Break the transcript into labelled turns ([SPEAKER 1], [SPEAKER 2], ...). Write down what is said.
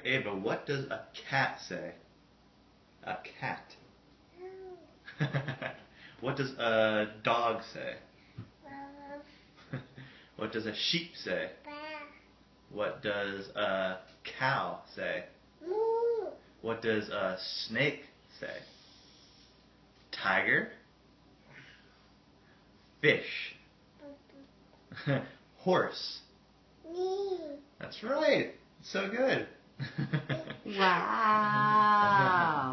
[SPEAKER 1] Ava, what does a cat say? A cat. What does a dog say? What does a sheep say? What does a cow say? What does a snake say? Tiger? Fish? Horse? That's right. So good.
[SPEAKER 2] Wow.